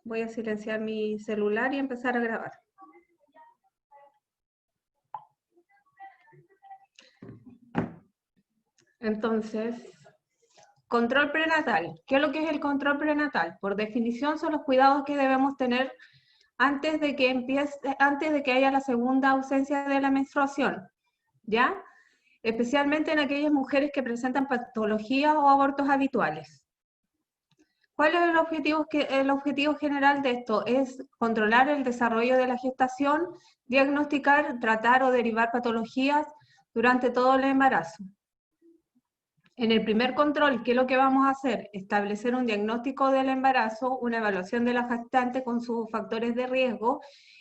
Voy a silenciar mi celular y empezar a grabar. Entonces, control prenatal. ¿Qué es lo que es el control prenatal? Por definición son los cuidados que debemos tener antes de que haya la segunda ausencia de la menstruación, ¿ya? Especialmente en aquellas mujeres que presentan patologías o abortos habituales. ¿Cuál es el objetivo general de esto? Es controlar el desarrollo de la gestación, diagnosticar, tratar o derivar patologías durante todo el embarazo. En el primer control, ¿qué es lo que vamos a hacer? Establecer un diagnóstico del embarazo, una evaluación de la gestante con sus factores de riesgo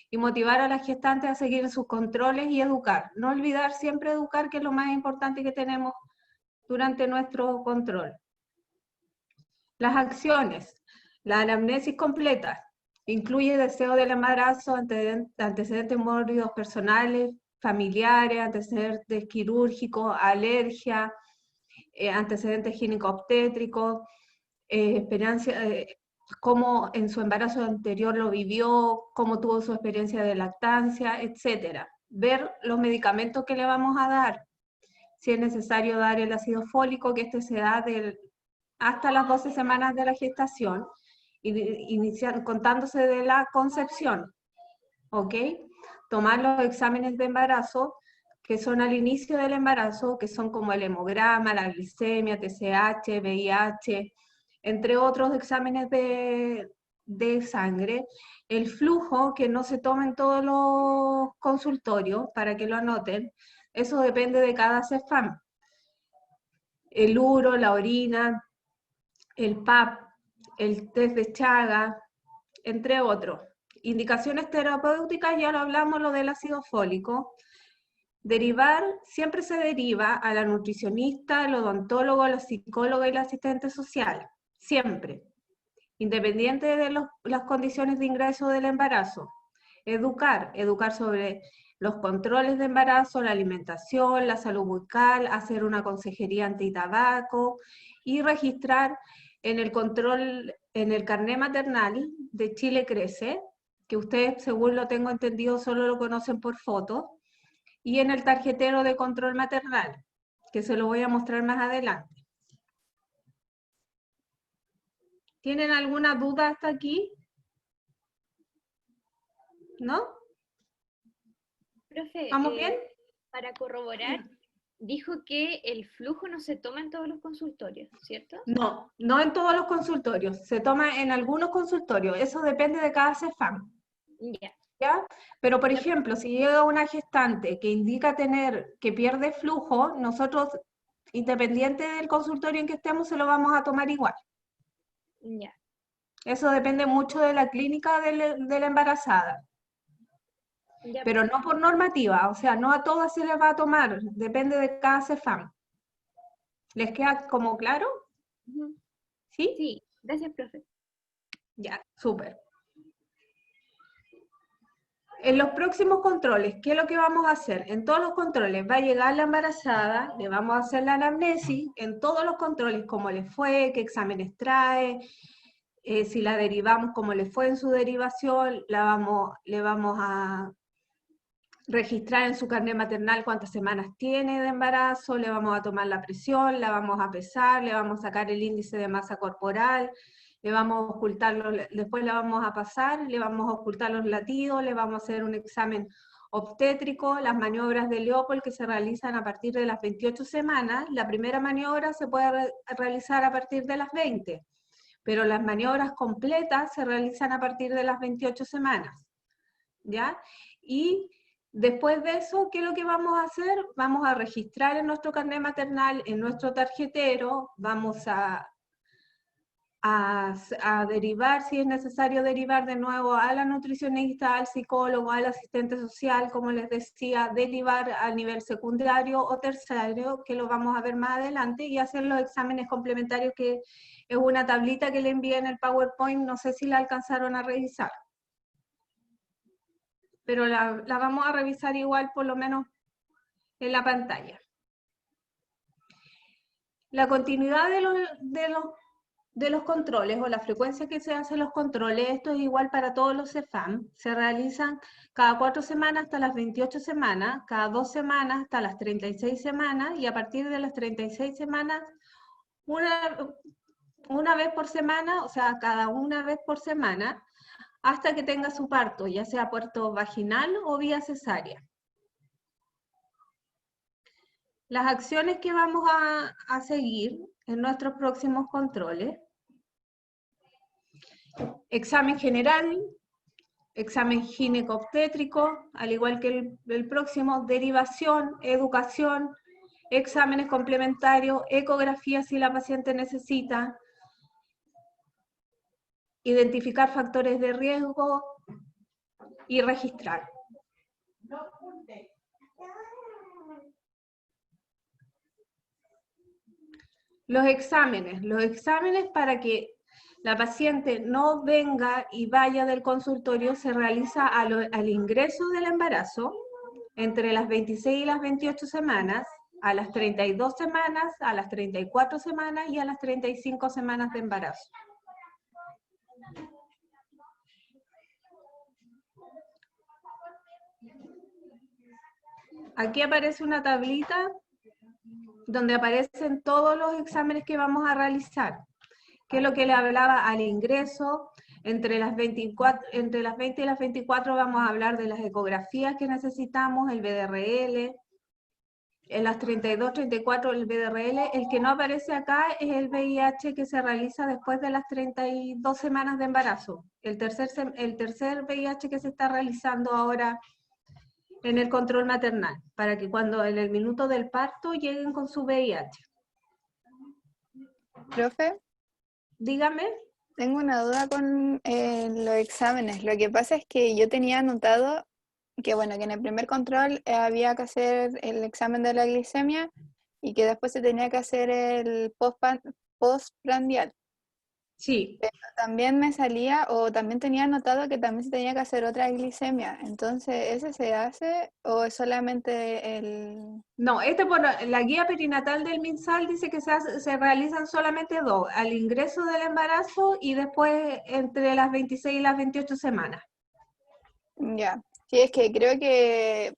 y motivar a la gestante a seguir sus controles y educar. No olvidar siempre educar, que es lo más importante que tenemos durante nuestro control. Las acciones. La anamnesis completa incluye deseo del embarazo, antecedentes mórbidos personales, familiares, antecedentes quirúrgicos, alergia, antecedentes gineco-obstétricos, cómo en su embarazo anterior lo vivió, cómo tuvo su experiencia de lactancia, etc. Ver los medicamentos que le vamos a dar, si es necesario dar el ácido fólico, que este se da hasta las 12 semanas de la gestación, contándose de la concepción, ¿ok? Tomar los exámenes de embarazo, que son al inicio del embarazo, que son como el hemograma, la glicemia, TSH, VIH, entre otros exámenes de sangre. El flujo, que no se toma en todos los consultorios, para que lo anoten, eso depende de cada CEFAM. El uro, la orina, el PAP, el test de Chaga, entre otros. Indicaciones terapéuticas, ya lo hablamos, lo del ácido fólico. Derivar, siempre se deriva a la nutricionista, al odontólogo, a la psicóloga y la asistente social, siempre, independiente de las condiciones de ingreso del embarazo. Educar sobre los controles de embarazo, la alimentación, la salud bucal, hacer una consejería antitabaco y registrar en el control, en el carné maternal de Chile Crece, que ustedes, según lo tengo entendido, solo lo conocen por foto, y en el tarjetero de control maternal, que se lo voy a mostrar más adelante. ¿Tienen alguna duda hasta aquí? ¿No? Profe, ¿Vamos bien? para corroborar, dijo que el flujo no se toma en todos los consultorios, ¿cierto? No, no en todos los consultorios, se toma en algunos consultorios, eso depende de cada CEFAM. Ya. ¿Ya? Pero, por ejemplo, si llega una gestante que indica que pierde flujo, nosotros, independiente del consultorio en que estemos, se lo vamos a tomar igual. Ya. Eso depende mucho de la clínica de la embarazada. Ya, Pero no por normativa, o sea, no a todas se les va a tomar, depende de cada CEFAM. ¿Les queda como claro? ¿Sí? Sí, gracias, profe. Ya, súper. En los próximos controles, ¿qué es lo que vamos a hacer? En todos los controles va a llegar la embarazada, le vamos a hacer la anamnesis, en todos los controles, cómo le fue, qué exámenes trae, si la derivamos, cómo le fue en su derivación, le vamos a registrar en su carnet maternal cuántas semanas tiene de embarazo, le vamos a tomar la presión, la vamos a pesar, le vamos a sacar el índice de masa corporal, le vamos a ocultar después la vamos a pasar, le vamos a ocultar los latidos, le vamos a hacer un examen obstétrico, las maniobras de Leopold que se realizan a partir de las 28 semanas, la primera maniobra se puede realizar a partir de las 20, pero las maniobras completas se realizan a partir de las 28 semanas, ¿ya? Y después de eso, ¿qué es lo que vamos a hacer? Vamos a registrar en nuestro carnet maternal, en nuestro tarjetero, vamos a derivar, si es necesario derivar de nuevo a la nutricionista, al psicólogo, al asistente social, como les decía, derivar al nivel secundario o terciario, que lo vamos a ver más adelante, y hacer los exámenes complementarios, que es una tablita que le envié en el PowerPoint, no sé si la alcanzaron a revisar. Pero la vamos a revisar igual, por lo menos en la pantalla. La continuidad de los controles o la frecuencia que se hacen los controles, esto es igual para todos los CEFAM, se realizan cada 4 semanas hasta las 28 semanas, cada 2 semanas hasta las 36 semanas y a partir de las 36 semanas una vez por semana, o sea, cada una vez por semana, hasta que tenga su parto, ya sea parto vaginal o vía cesárea. Las acciones que vamos a seguir en nuestros próximos controles: examen general, examen ginecobstétrico, al igual que el próximo, derivación, educación, exámenes complementarios, ecografía si la paciente necesita, identificar factores de riesgo y registrar. Los exámenes para que la paciente no venga y vaya del consultorio se realiza al ingreso del embarazo, entre las 26 y las 28 semanas, a las 32 semanas, a las 34 semanas y a las 35 semanas de embarazo. Aquí aparece una tablita donde aparecen todos los exámenes que vamos a realizar, que es lo que le hablaba al ingreso. Entre las 20 y las 24 vamos a hablar de las ecografías que necesitamos, el BDRL, en las 32, 34 el BDRL, el que no aparece acá es el VIH que se realiza después de las 32 semanas de embarazo, el tercer VIH que se está realizando ahora en el control maternal, para que cuando en el minuto del parto lleguen con su VIH. Profe, Dígame. tengo una duda con los exámenes. Lo que pasa es que yo tenía anotado que, bueno, que en el primer control había que hacer el examen de la glicemia y que después se tenía que hacer el postprandial. Sí. Pero también me salía, o también tenía anotado que también se tenía que hacer otra glicemia. Entonces, ¿ese se hace o es solamente el...? No, por la guía perinatal del MinSal dice que se realizan solamente 2, al ingreso del embarazo y después entre las 26 y las 28 semanas. Ya, sí, es que creo que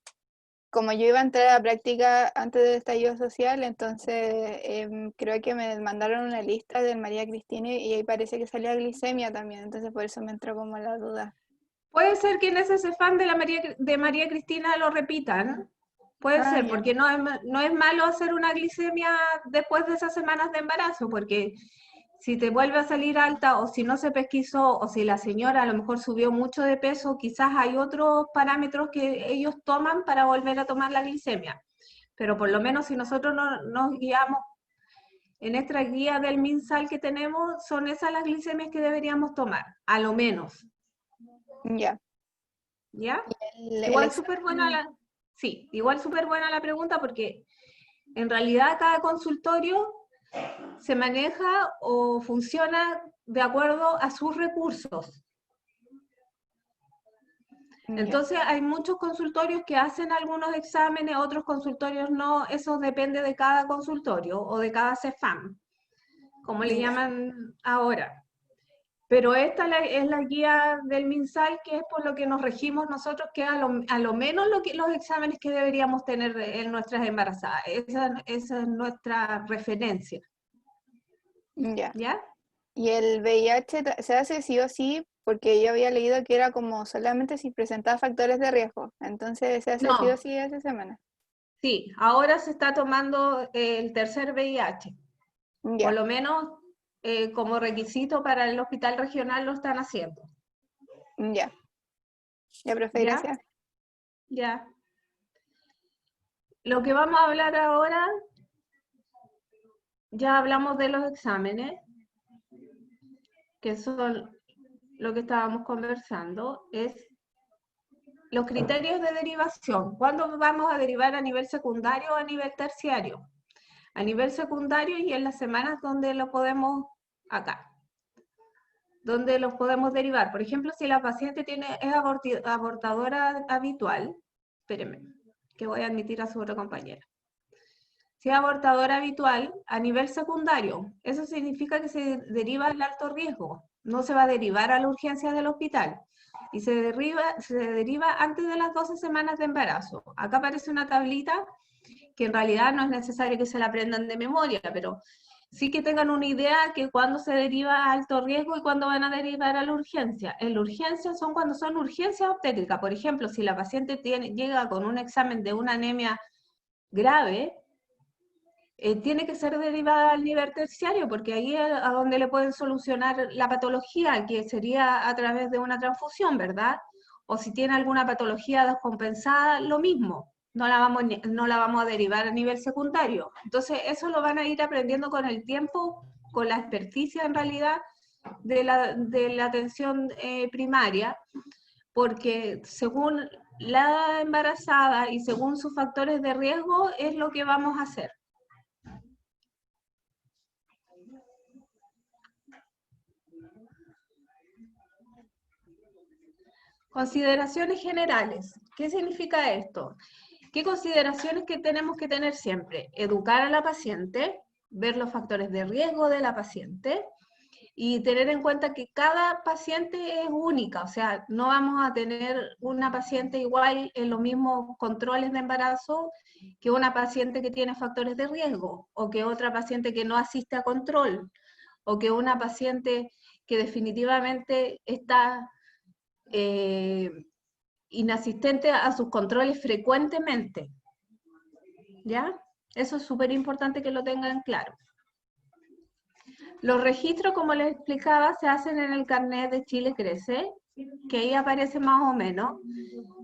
como yo iba a entrar a práctica antes del estallido social, entonces creo que me mandaron una lista del María Cristina y ahí parece que salía glicemia también, entonces por eso me entró como la duda. Puede ser que en ese CEFAM de María Cristina lo repitan, puede ser, Ya. porque no es malo hacer una glicemia después de esas semanas de embarazo, porque si te vuelve a salir alta o si no se pesquisó o si la señora a lo mejor subió mucho de peso, quizás hay otros parámetros que ellos toman para volver a tomar la glicemia. Pero por lo menos si nosotros nos guiamos en esta guía del MinSal que tenemos, son esas las glicemias que deberíamos tomar, a lo menos. Ya. ¿Ya? El Igual examen- súper buena igual súper buena la pregunta porque en realidad cada consultorio se maneja o funciona de acuerdo a sus recursos. ya. Entonces hay muchos consultorios que hacen algunos exámenes, otros consultorios no, eso depende de cada consultorio o de cada CEFAM, como le llaman ahora. Pero esta es la guía del MinSal, que es por lo que nos regimos nosotros, que a lo menos los exámenes que deberíamos tener en nuestras embarazadas. Esa es nuestra referencia. Ya. ¿Ya? Y el VIH se hace sí o sí, porque yo había leído que era como solamente si presentaba factores de riesgo. Entonces se hace sí o No, sí esa semana. sí, ahora se está tomando el tercer VIH. Por Ya, lo menos como requisito para el hospital regional lo están haciendo. ya. Ya, profe, ¿Ya? gracias. Ya. Lo que vamos a hablar ahora, ya hablamos de los exámenes, que son lo que estábamos conversando, es los criterios de derivación. ¿Cuándo vamos a derivar a nivel secundario o a nivel terciario? A nivel secundario y en las semanas donde lo podemos, acá, donde los podemos derivar. Por ejemplo, si la paciente es abortadora habitual, espérenme, que voy a admitir a su otra compañera. si es abortador habitual, a nivel secundario. Eso significa que se deriva al alto riesgo, no se va a derivar a la urgencia del hospital. Y se deriva antes de las 12 semanas de embarazo. Acá aparece una tablita que en realidad no es necesario que se la aprendan de memoria, pero sí que tengan una idea que cuando se deriva a alto riesgo y cuando van a derivar a la urgencia. En la urgencia son cuando son urgencias obstétricas. Por ejemplo, si la paciente llega con un examen de una anemia grave, tiene que ser derivada al nivel terciario, porque ahí es a donde le pueden solucionar la patología, que sería a través de una transfusión, ¿verdad? O si tiene alguna patología descompensada, lo mismo, no la vamos a derivar a nivel secundario. Entonces, eso lo van a ir aprendiendo con el tiempo, con la experticia en realidad de la atención primaria, porque según la embarazada y según sus factores de riesgo es lo que vamos a hacer. Consideraciones generales. ¿Qué significa esto? ¿Qué consideraciones que tenemos que tener siempre? Educar a la paciente, ver los factores de riesgo de la paciente y tener en cuenta que cada paciente es única, o sea, no vamos a tener una paciente igual en los mismos controles de embarazo que una paciente que tiene factores de riesgo, o que otra paciente que no asiste a control, o que una paciente que definitivamente está inasistente a sus controles frecuentemente. ¿Ya? Eso es súper importante que lo tengan claro. Los registros, como les explicaba, se hacen en el carnet de Chile Crece, que ahí aparece más o menos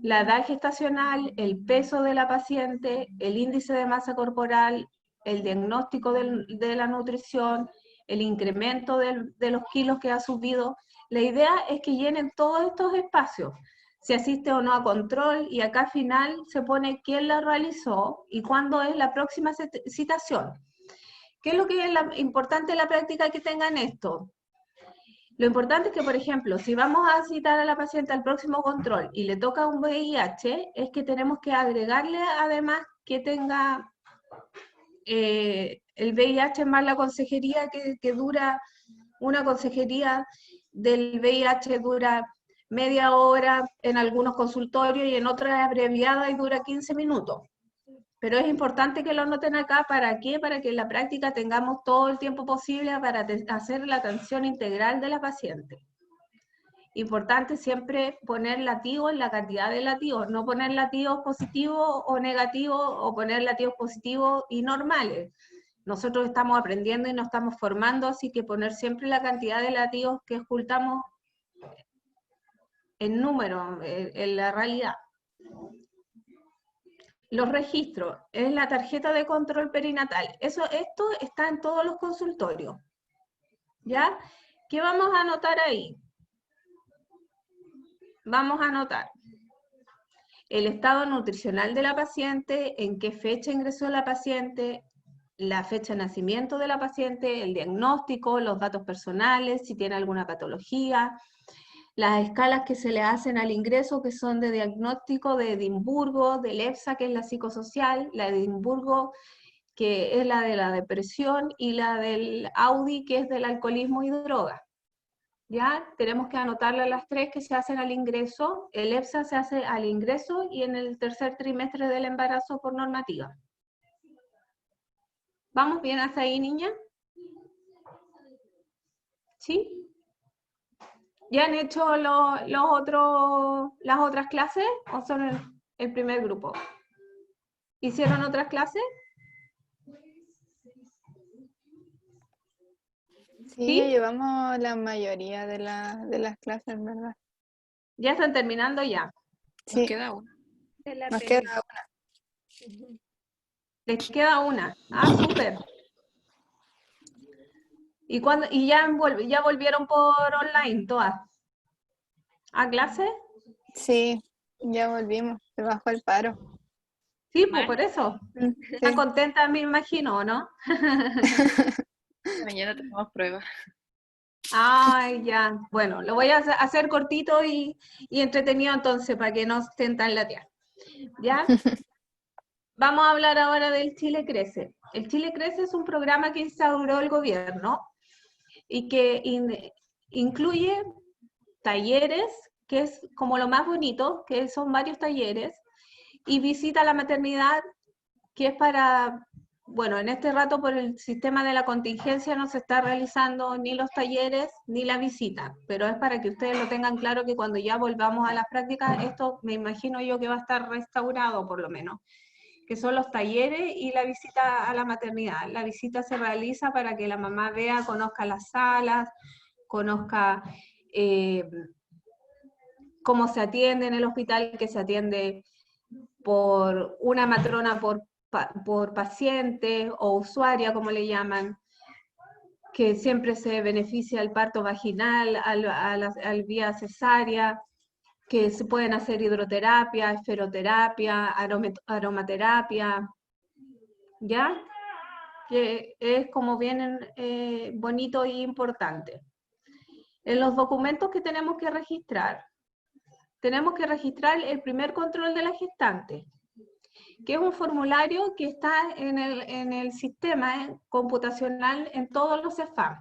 la edad gestacional, el peso de la paciente, el índice de masa corporal, el diagnóstico de la nutrición, el incremento de los kilos que ha subido. La idea es que llenen todos estos espacios, si asiste o no a control, y acá al final se pone quién la realizó y cuándo es la próxima citación. ¿Qué es lo que es importante en la práctica que tengan esto? Lo importante es que, por ejemplo, si vamos a citar a la paciente al próximo control y le toca un VIH, es que tenemos que agregarle además que tenga el VIH más la consejería que dura, una consejería del VIH dura media hora en algunos consultorios y en otras abreviada y dura 15 minutos. Pero es importante que lo noten acá, ¿para qué? Para que en la práctica tengamos todo el tiempo posible para hacer la atención integral de la paciente. Importante siempre poner latidos en la cantidad de latidos, no poner latidos positivos o negativos, o poner latidos positivos y normales. Nosotros estamos aprendiendo y nos estamos formando, así que poner siempre la cantidad de latidos que ocultamos en número, en la realidad. Los registros, es la tarjeta de control perinatal. Esto está en todos los consultorios. ¿Ya? ¿Qué vamos a anotar ahí? Vamos a anotar el estado nutricional de la paciente, en qué fecha ingresó la paciente, la fecha de nacimiento de la paciente, el diagnóstico, los datos personales, si tiene alguna patología, las escalas que se le hacen al ingreso, que son de diagnóstico de Edimburgo, del EFSA, que es la psicosocial, la de Edimburgo, que es la de la depresión, y la del Audi, que es del alcoholismo y drogas. ¿Ya? Tenemos que anotarle las tres que se hacen al ingreso. El EFSA se hace al ingreso y en el tercer trimestre del embarazo por normativa. ¿Vamos bien hasta ahí, niña? ¿Sí? ¿Ya han hecho las otras clases o son el primer grupo? ¿Hicieron otras clases? Sí, ya llevamos la mayoría de las clases, ¿verdad? ¿Ya están terminando ya? Sí. Nos queda una. Nos queda una. Les queda una. Ah, súper. ¿Y ya volvieron por online todas? ¿A clase? Sí, ya volvimos. Se bajó el paro. Sí, pues por eso. Sí. ¿Están contentas, me imagino, no? Mañana tenemos pruebas. Ay, ya. Bueno, lo voy a hacer cortito y entretenido entonces, para que no estén tan lateados. ¿Ya? Vamos a hablar ahora del Chile Crece. El Chile Crece es un programa que instauró el gobierno y que incluye talleres, que es como lo más bonito, que son varios talleres, y visita a la maternidad, que es para, bueno, en este rato por el sistema de la contingencia no se está realizando ni los talleres ni la visita, pero es para que ustedes lo tengan claro que cuando ya volvamos a las prácticas, esto me imagino yo que va a estar restaurado por lo menos, que son los talleres y la visita a la maternidad. La visita se realiza para que la mamá vea, conozca las salas, conozca cómo se atiende en el hospital, que se atiende por una matrona por paciente o usuaria, como le llaman, que siempre se beneficia al parto vaginal, al vía cesárea, que se pueden hacer hidroterapia, esferoterapia, aromaterapia, ¿ya? Que es como bien bonito y importante. En los documentos que tenemos que registrar el primer control de la gestante, que es un formulario que está en el sistema computacional en todos los CEFAM.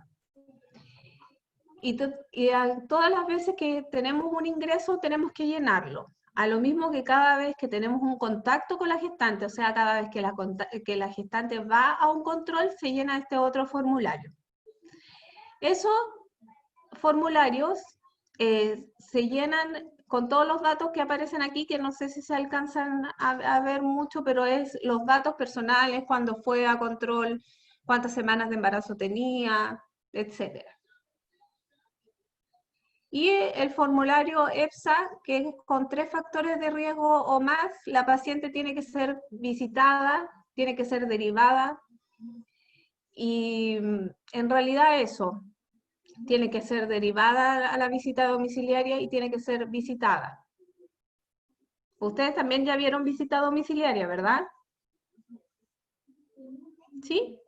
Y todas las veces que tenemos un ingreso tenemos que llenarlo. A lo mismo que cada vez que tenemos un contacto con la gestante, o sea, cada vez que la gestante va a un control, se llena este otro formulario. Esos formularios se llenan con todos los datos que aparecen aquí, que no sé si se alcanzan a ver mucho, pero es los datos personales, cuándo fue a control, cuántas semanas de embarazo tenía, etc. Y el formulario EPSA, que es con 3 factores de riesgo o más, la paciente tiene que ser visitada, tiene que ser derivada, y en realidad eso, tiene que ser derivada a la visita domiciliaria y tiene que ser visitada. Ustedes también ya vieron visita domiciliaria, ¿verdad? ¿Sí?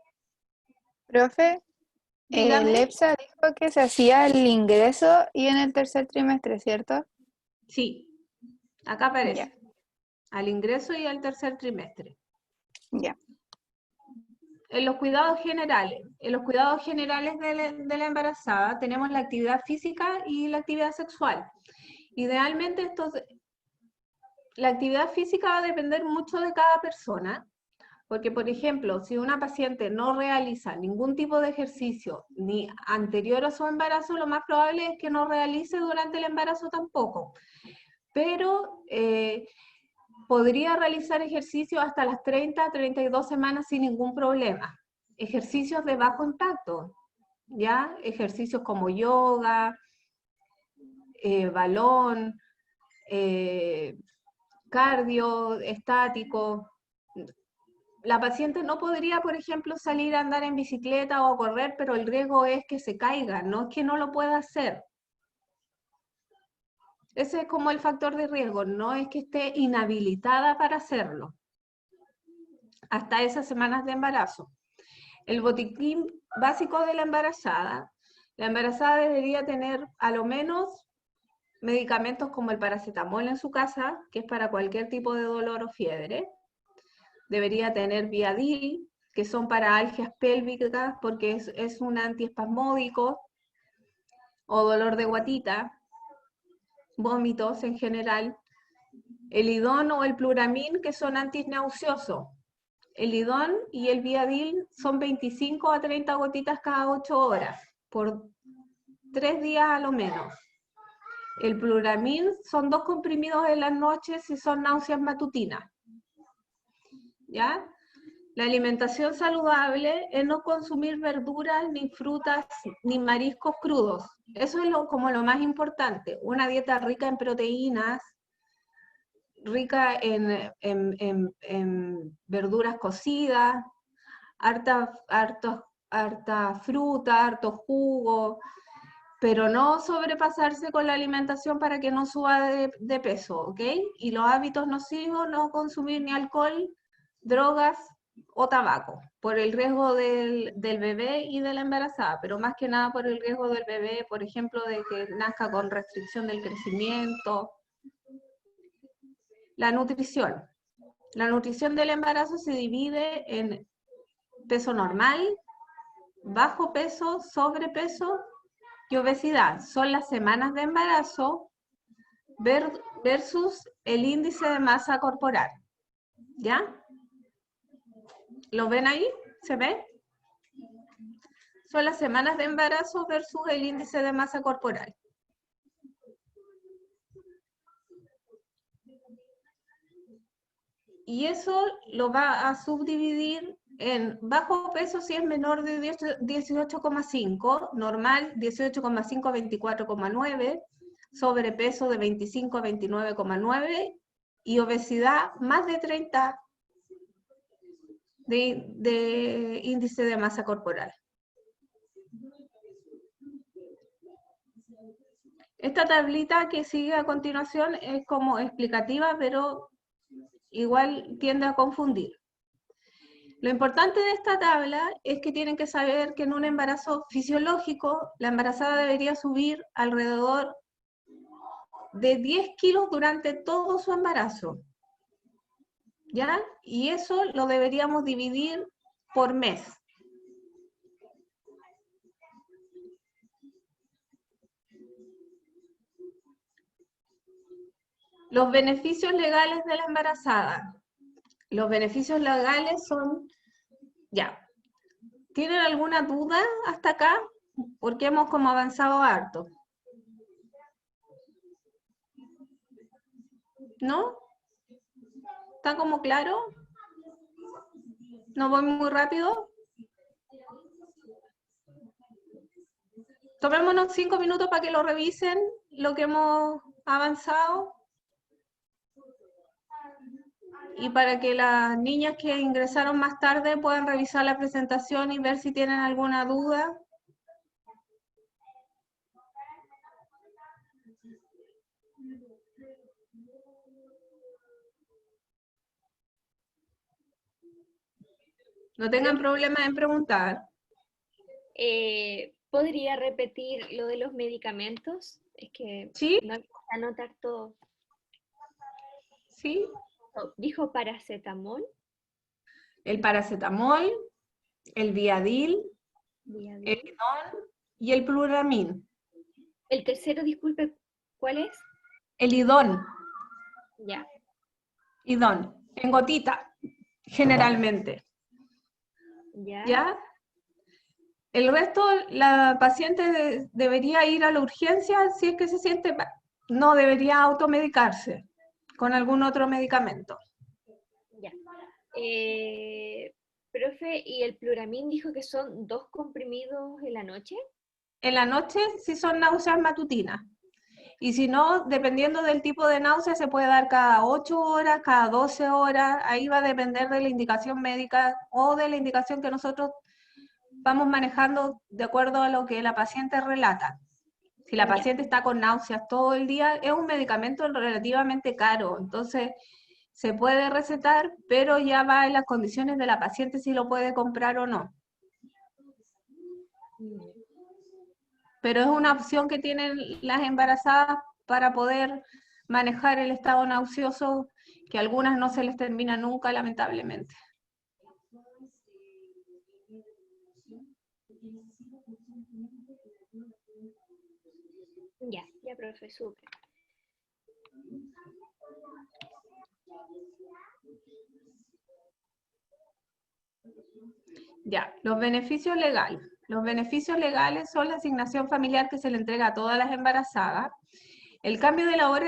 Profe, Dígame. el EPSA dijo que se hacía el ingreso y en el tercer trimestre, ¿cierto? Sí, acá aparece. Ya. Al ingreso y al tercer trimestre. Ya. En los cuidados generales de la embarazada tenemos la actividad física y la actividad sexual. Idealmente la actividad física va a depender mucho de cada persona, porque por ejemplo, si una paciente no realiza ningún tipo de ejercicio ni anterior a su embarazo, lo más probable es que no realice durante el embarazo tampoco. Pero podría realizar ejercicio hasta las 30, 32 semanas sin ningún problema. Ejercicios de bajo impacto, ¿ya? Ejercicios como yoga, balón, cardio, estático. La paciente no podría, por ejemplo, salir a andar en bicicleta o a correr, pero el riesgo es que se caiga, no es que no lo pueda hacer. Ese es como el factor de riesgo, no es que esté inhabilitada para hacerlo hasta esas semanas de embarazo. El botiquín básico de la embarazada debería tener a lo menos medicamentos como el paracetamol en su casa, que es para cualquier tipo de dolor o fiebre. Debería tener Viadil, que son para algias pélvicas, porque es un antiespasmódico, o dolor de guatita, vómitos en general. El Lidón o el Pluramín, que son antinauseosos. El Lidón y el Viadil son 25 a 30 gotitas cada 8 horas, por 3 días a lo menos. El Pluramín son 2 comprimidos en las noches y son náuseas matutinas. ¿Ya? La alimentación saludable es no consumir verduras, ni frutas, ni mariscos crudos. Eso es como lo más importante. Una dieta rica en proteínas, rica en verduras cocidas, harta fruta, harto jugo, pero no sobrepasarse con la alimentación para que no suba de peso, ¿ok? Y los hábitos nocivos, no consumir ni alcohol, drogas o tabaco, por el riesgo del bebé y de la embarazada, pero más que nada por el riesgo del bebé, por ejemplo, de que nazca con restricción del crecimiento. La nutrición. La nutrición del embarazo se divide en peso normal, bajo peso, sobrepeso y obesidad. Son las semanas de embarazo versus el índice de masa corporal. ¿Ya? ¿Lo ven ahí? ¿Se ve? Son las semanas de embarazo versus el índice de masa corporal. Y eso lo va a subdividir en bajo peso si es menor de 18,5, normal 18,5 a 24,9, sobrepeso de 25 a 29,9 y obesidad más de 30 de índice de masa corporal. Esta tablita que sigue a continuación es como explicativa, pero igual tiende a confundir. Lo importante de esta tabla es que tienen que saber que en un embarazo fisiológico, la embarazada debería subir alrededor de 10 kilos durante todo su embarazo. ¿Ya? Y eso lo deberíamos dividir por mes. Los beneficios legales de la embarazada. Los beneficios legales son, ya, ¿tienen alguna duda hasta acá? Porque hemos como avanzado harto. ¿No? ¿Está como claro? ¿No voy muy rápido? Tomémonos 5 minutos para que lo revisen, lo que hemos avanzado. Y para que las niñas que ingresaron más tarde puedan revisar la presentación y ver si tienen alguna duda. No tengan problema en preguntar. ¿Podría repetir lo de los medicamentos? Es que ¿Sí? no alcanzo a anotar todo. ¿Sí? Dijo paracetamol. El paracetamol, el Viadil, el Viadil. Idón y el Pluramin. El tercero, disculpe, ¿cuál es? El Idón. Ya. Idón, en gotita, generalmente. Ya. ¿Ya? El resto, la paciente debería ir a la urgencia si es que se siente mal. No debería automedicarse con algún otro medicamento. Ya. Profe, ¿y el Pluramin dijo que son 2 comprimidos en la noche? En la noche sí son náuseas matutinas. Y si no, dependiendo del tipo de náusea, se puede dar cada 8 horas, cada 12 horas. Ahí va a depender de la indicación médica o de la indicación que nosotros vamos manejando de acuerdo a lo que la paciente relata. Si la paciente está con náuseas todo el día, es un medicamento relativamente caro, entonces se puede recetar, pero ya va en las condiciones de la paciente si lo puede comprar o no. Pero es una opción que tienen las embarazadas para poder manejar el estado nauseoso, que a algunas no se les termina nunca, lamentablemente. Ya, profe, súper. Ya, los beneficios legales. Los beneficios legales son la asignación familiar que se le entrega a todas las embarazadas. El cambio de labor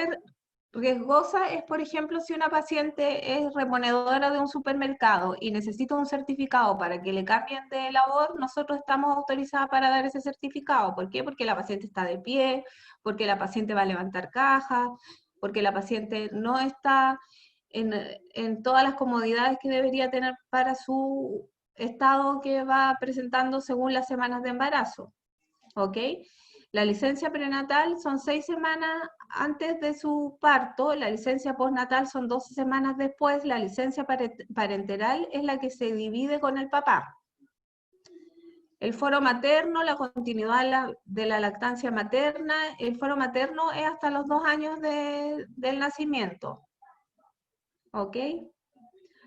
riesgosa es, por ejemplo, si una paciente es reponedora de un supermercado y necesita un certificado para que le cambien de labor, nosotros estamos autorizados para dar ese certificado. ¿Por qué? Porque la paciente está de pie, porque la paciente va a levantar cajas, porque la paciente no está en todas las comodidades que debería tener para su estado que va presentando según las semanas de embarazo. ¿Ok? La licencia prenatal son 6 semanas antes de su parto, la licencia postnatal son 12 semanas después, la licencia parenteral es la que se divide con el papá. El foro materno, la continuidad de la lactancia materna, el foro materno es hasta los 2 años del nacimiento. ¿Ok?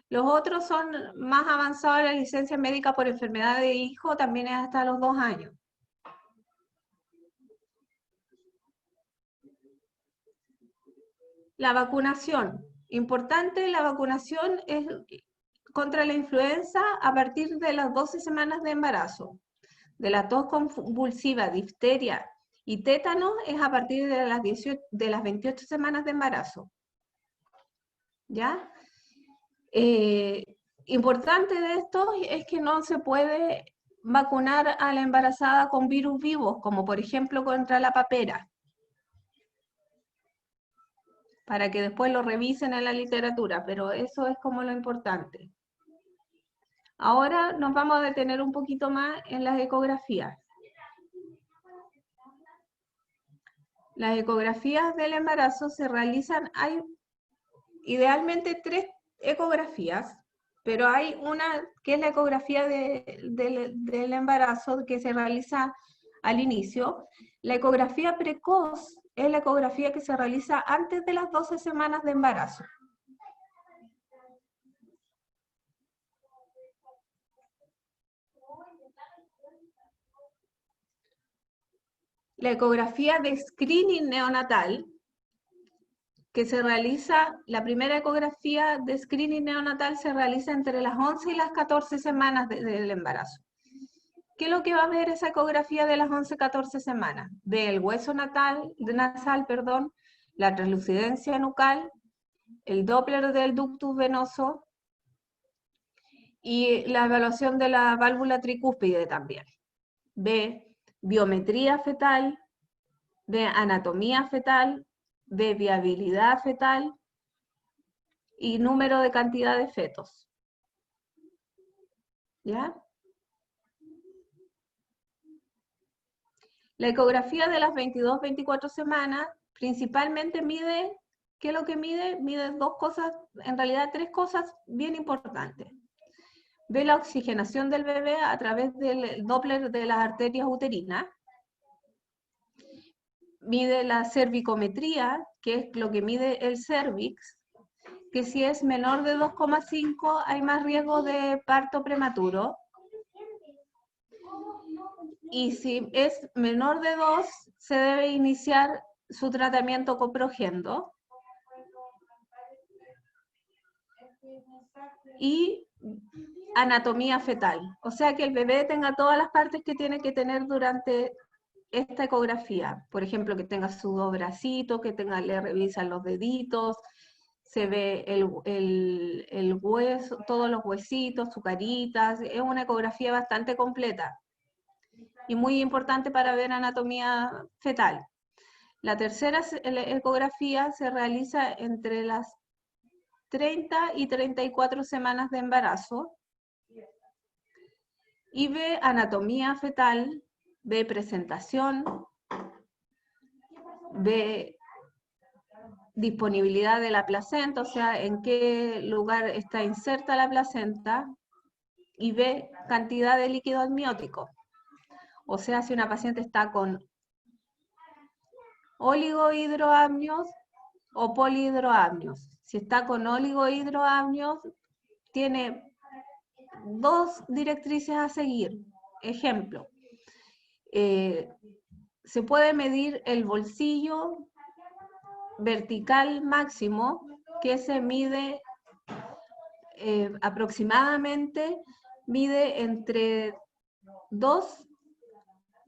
Los otros son más avanzados, la licencia médica por enfermedad de hijo también es hasta los 2 años. La vacunación. Importante, la vacunación es contra la influenza a partir de las 12 semanas de embarazo. De la tos convulsiva, difteria y tétano es a partir de las 28 semanas de embarazo. ¿Ya? Importante de esto es que no se puede vacunar a la embarazada con virus vivos, como por ejemplo contra la papera, para que después lo revisen en la literatura, pero eso es como lo importante. Ahora nos vamos a detener un poquito más en las ecografías. Las ecografías del embarazo se realizan, hay idealmente 3 ecografías, pero hay una que es la ecografía del embarazo que se realiza al inicio. La ecografía precoz es la ecografía que se realiza antes de las 12 semanas de embarazo. La ecografía de screening neonatal, que se realiza, la primera ecografía de screening neonatal se realiza entre las 11 y las 14 semanas del embarazo. ¿Qué es lo que va a ver esa ecografía de las 11-14 semanas? Ve el hueso nasal, la translucidencia nucal, el Doppler del ductus venoso y la evaluación de la válvula tricúspide también. Ve biometría fetal, ve anatomía fetal, ve viabilidad fetal y número de cantidad de fetos. ¿Ya? La ecografía de las 22-24 semanas principalmente mide, ¿qué es lo que mide? Mide 2 cosas, en realidad 3 cosas bien importantes. Ve la oxigenación del bebé a través del Doppler de las arterias uterinas. Mide la cervicometría, que es lo que mide el cervix, que si es menor de 2,5 hay más riesgo de parto prematuro. Y si es menor de 2, se debe iniciar su tratamiento con Progendo. Y anatomía fetal, o sea que el bebé tenga todas las partes que tiene que tener durante esta ecografía. Por ejemplo, que tenga sus 2 bracitos, que le revisan los deditos, se ve el hueso, todos los huesitos, su carita. Es una ecografía bastante completa y muy importante para ver anatomía fetal. La tercera ecografía se realiza entre las 30 y 34 semanas de embarazo y ve anatomía fetal, ve presentación, ve disponibilidad de la placenta, o sea, en qué lugar está inserta la placenta, y ve cantidad de líquido amniótico. O sea, si una paciente está con oligohidroamnios o polihidroamnios. Si está con oligohidroamnios, tiene 2 directrices a seguir. Ejemplo, se puede medir el bolsillo vertical máximo, que se mide aproximadamente, mide entre 2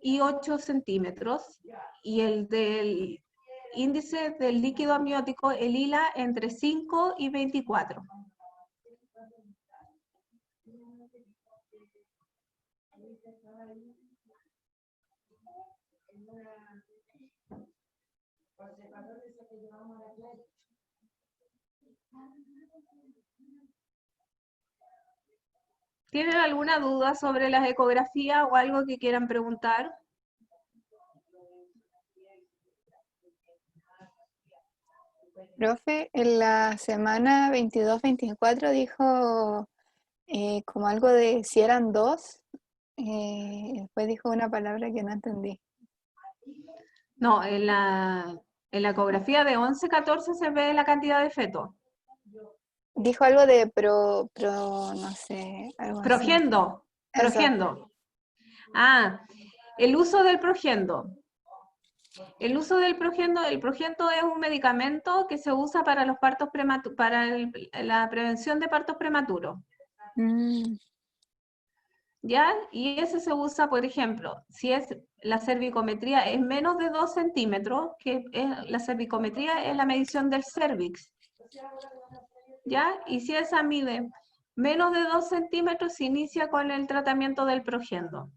y 8 centímetros, y el del índice del líquido amniótico, el ILA, entre 5 y 24. ¿Tienen alguna duda sobre las ecografías o algo que quieran preguntar? Profe, en la semana 22-24 dijo como algo de si eran 2, después dijo una palabra que no entendí. No, en la ecografía de 11-14 se ve la cantidad de fetos. Dijo algo de no sé, algo así. Progendo. Eso. Progendo. Ah, el uso del progendo. El uso del progendo es un medicamento que se usa para los partos para la prevención de partos prematuros. Mm, ¿Ya? Y ese se usa, por ejemplo, si es la cervicometría es menos de 2 centímetros, la cervicometría es la medición del cervix, ¿ya? Y si esa mide menos de 2 centímetros, se inicia con el tratamiento del progendo.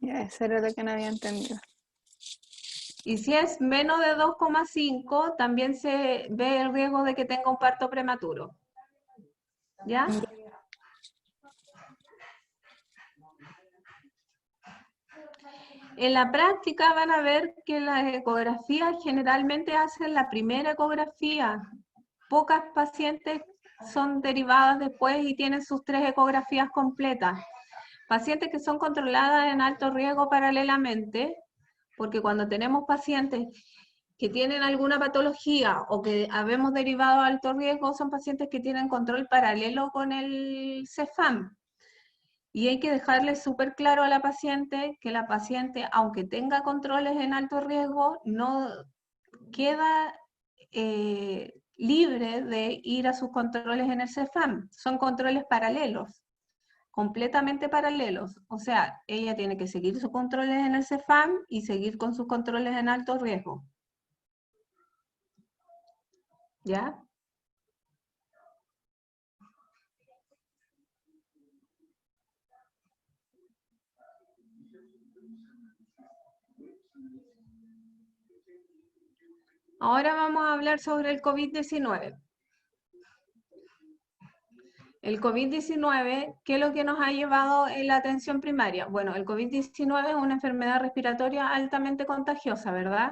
ya, eso era lo que no había entendido. Y si es menos de 2,5, también se ve el riesgo de que tenga un parto prematuro. ¿Ya? En la práctica van a ver que las ecografías generalmente hacen la primera ecografía. Pocas pacientes son derivadas después y tienen sus 3 ecografías completas. Pacientes que son controladas en alto riesgo paralelamente, porque cuando tenemos pacientes que tienen alguna patología o que habemos derivado a alto riesgo, son pacientes que tienen control paralelo con el CEFAM. Y hay que dejarle súper claro a la paciente que la paciente, aunque tenga controles en alto riesgo, no queda libre de ir a sus controles en el CEFAM. Son controles paralelos, completamente paralelos. O sea, ella tiene que seguir sus controles en el CEFAM y seguir con sus controles en alto riesgo. ¿Ya? Ahora vamos a hablar sobre el COVID-19. El COVID-19, ¿qué es lo que nos ha llevado en la atención primaria? Bueno, el COVID-19 es una enfermedad respiratoria altamente contagiosa, ¿verdad?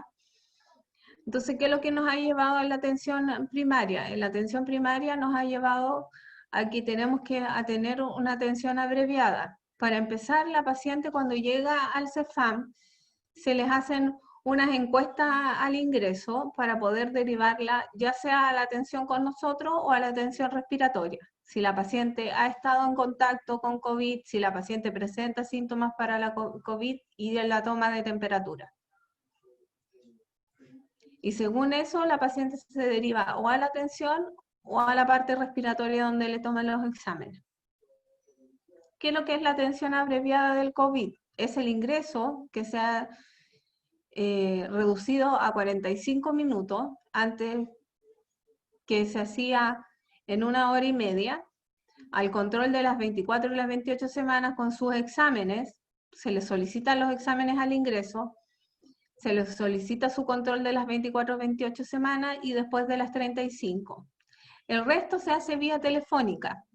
Entonces, ¿qué es lo que nos ha llevado en la atención primaria? En la atención primaria nos ha llevado a que tenemos que tener una atención abreviada. Para empezar, la paciente cuando llega al CEFAM, se les hacen unas encuestas al ingreso para poder derivarla ya sea a la atención con nosotros o a la atención respiratoria. Si la paciente ha estado en contacto con COVID, si la paciente presenta síntomas para la COVID y de la toma de temperatura. Y según eso, la paciente se deriva o a la atención o a la parte respiratoria donde le toman los exámenes. ¿Qué es lo que es la atención abreviada del COVID? Es el ingreso que se ha reducido a 45 minutos, antes que se hacía en 1 hora y media, al control de las 24 y las 28 semanas con sus exámenes. Se les solicitan los exámenes al ingreso, se les solicita su control de las 24 o 28 semanas y después de las 35. El resto se hace vía telefónica.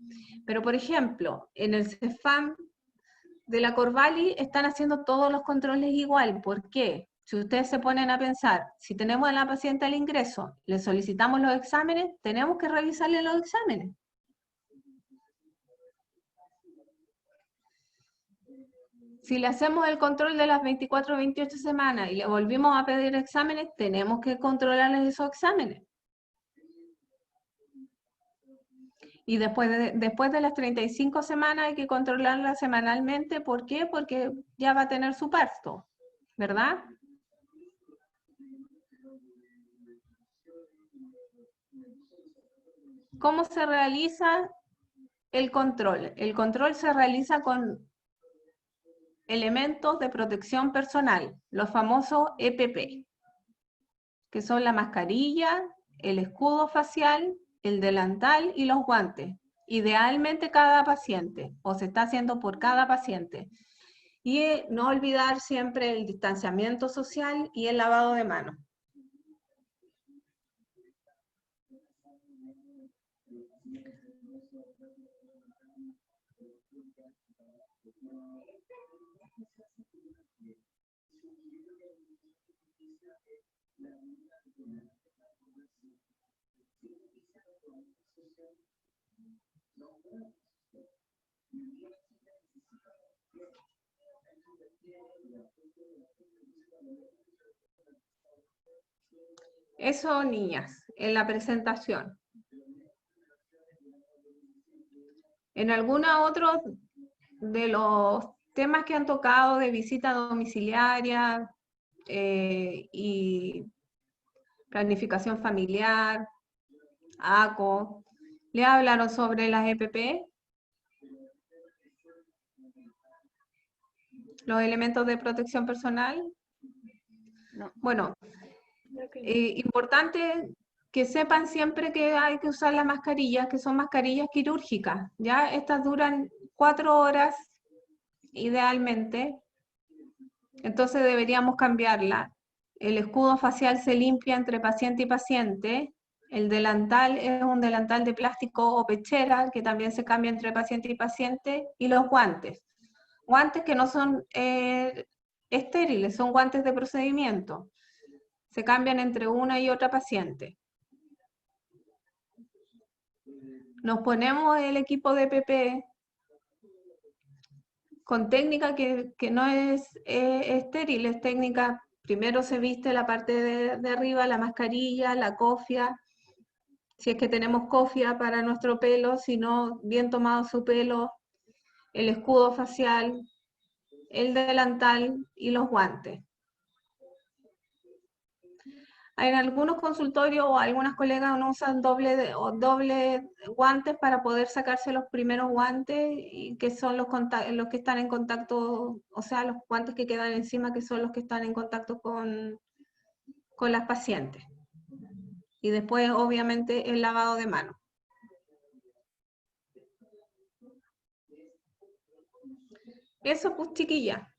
Pero, por ejemplo, en el CEFAM de la Corvallis están haciendo todos los controles igual. ¿Por qué? Si ustedes se ponen a pensar, si tenemos a la paciente al ingreso, le solicitamos los exámenes, tenemos que revisarle los exámenes. Si le hacemos el control de las 24 o 28 semanas y le volvimos a pedir exámenes, tenemos que controlarles esos exámenes. Y después de las 35 semanas hay que controlarla semanalmente. ¿Por qué? Porque ya va a tener su parto, ¿verdad? ¿Cómo se realiza el control? El control se realiza con elementos de protección personal, los famosos EPP, que son la mascarilla, el escudo facial, el delantal y los guantes. Idealmente cada paciente, o se está haciendo por cada paciente. Y no olvidar siempre el distanciamiento social y el lavado de manos. Eso, niñas, en la presentación. En alguna otro de los temas que han tocado de visita domiciliaria y planificación familiar, ACO, ¿le hablaron sobre las EPP? ¿Los elementos de protección personal? No. Bueno, Creo que no. importante que sepan siempre que hay que usar las mascarillas, que son mascarillas quirúrgicas, ¿ya? Estas duran 4 horas, idealmente, entonces deberíamos cambiarla. El escudo facial se limpia entre paciente y paciente. El delantal es un delantal de plástico o pechera, que también se cambia entre paciente y paciente. Y los guantes. Guantes que no son estériles, son guantes de procedimiento. Se cambian entre una y otra paciente. Nos ponemos el equipo de PP con técnica que no es estéril, es técnica, primero se viste la parte de arriba, la mascarilla, la cofia, si es que tenemos cofia para nuestro pelo, si no, bien tomado su pelo, el escudo facial, el delantal y los guantes. En algunos consultorios o algunas colegas no usan doble guantes para poder sacarse los primeros guantes, y que son los que están en contacto, o sea, los guantes que quedan encima, que son los que están en contacto con las pacientes. Y después, obviamente, el lavado de manos. Eso, pues, chiquilla.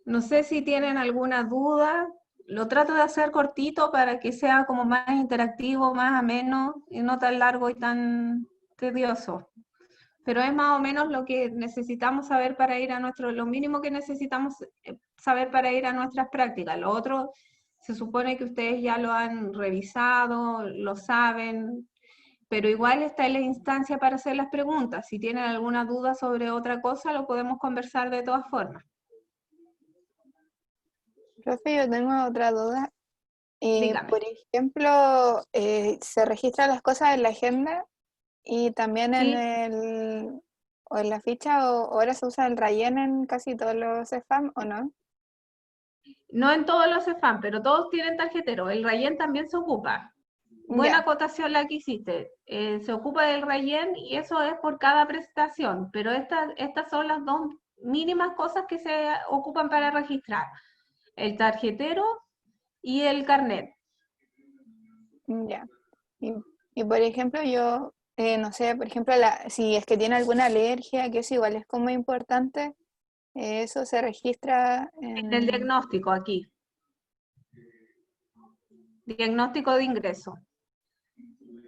No sé si tienen alguna duda. Lo trato de hacer cortito para que sea como más interactivo, más ameno, y no tan largo y tan tedioso. Pero es más o menos lo que necesitamos saber para ir a lo mínimo que necesitamos saber para ir a nuestras prácticas. Lo otro, se supone que ustedes ya lo han revisado, lo saben, pero igual está en la instancia para hacer las preguntas. Si tienen alguna duda sobre otra cosa, lo podemos conversar de todas formas. Profe, yo tengo otra duda. Dígame. Por ejemplo, se registran las cosas en la agenda y también Sí. o en la ficha, o ahora se usa el Rayen en casi todos los spam, ¿o no? No en todos los CEFAM, pero todos tienen tarjetero. El Rayen también se ocupa. Buena Ya, acotación la que hiciste. Se ocupa del Rayen y eso es por cada prestación, pero estas son las dos mínimas cosas que se ocupan para registrar. El tarjetero y el carnet. ya. Y por ejemplo, yo, no sé, por ejemplo, si es que tiene alguna alergia, que eso igual es como importante, eso se registra En el diagnóstico aquí. Diagnóstico de ingreso.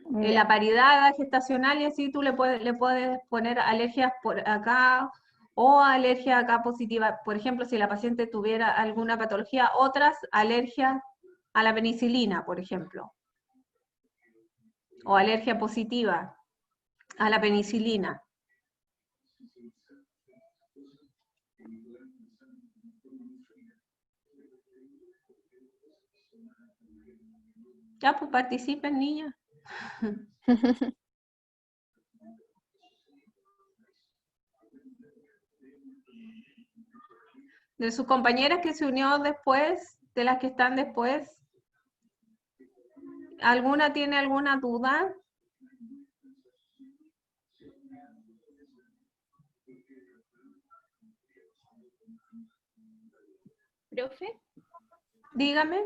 En Ya. la paridad gestacional y así tú le puedes poner alergias por acá o alergia acá positiva. Por ejemplo, si la paciente tuviera alguna patología, otras alergias a la penicilina, por ejemplo. O alergia positiva a la penicilina. Ya, pues participen, niñas. De sus compañeras que se unió después, de las que están después, ¿alguna tiene alguna duda? Profe, Dígame.